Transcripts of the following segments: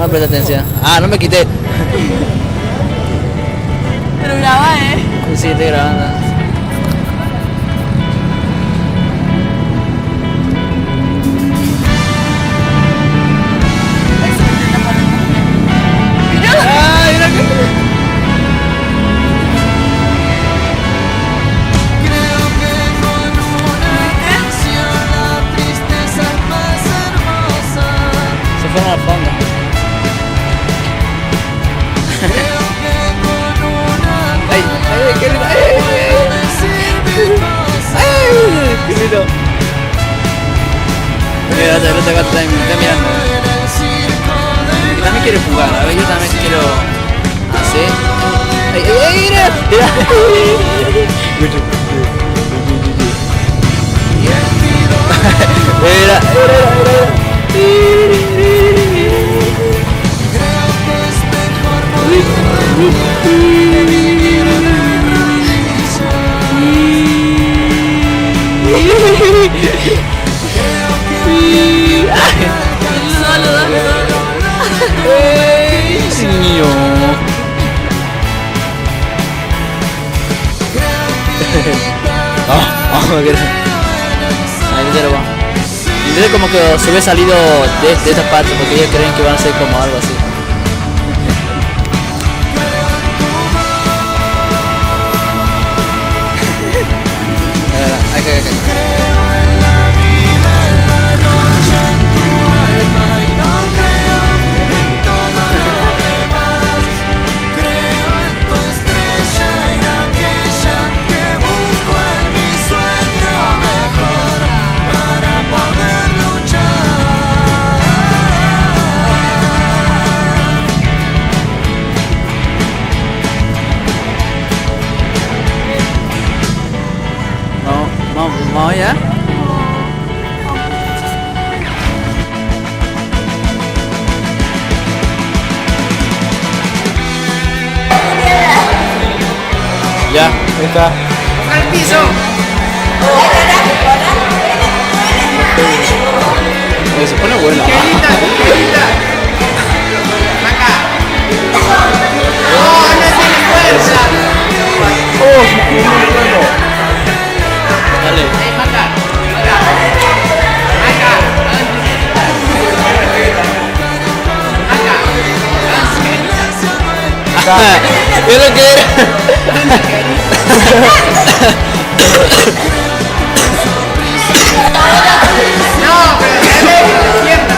No presta atención. Ah, no me quité. Pero graba, Sí, estoy grabando. ¡Ay, mira que... Se fueron al fondo. Ay, ay, qué lindo. Ay, qué lindo. Mira, otra pelota acá está mirando. Yo también quiero jugar, a ver, yo también quiero hacer. Ay, ay, ay, mira, mira. Entonces como que se hubiera salido de esta parte porque ellos creen que van a ser como algo así. Vamos allá. Ya, ahí está. al piso. Se pone buena. Qué linda. Acá. No, no tiene fuerza. Dale. Maca. Es lo que era. No, pero siempre.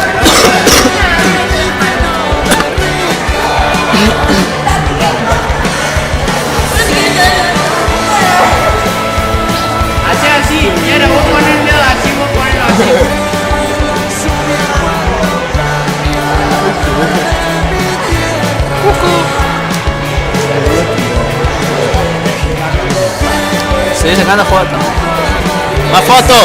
Hace así, y ahora vos pones el dedo así, vos ponelo así. Estoy sacando fotos. ¡Más fotos!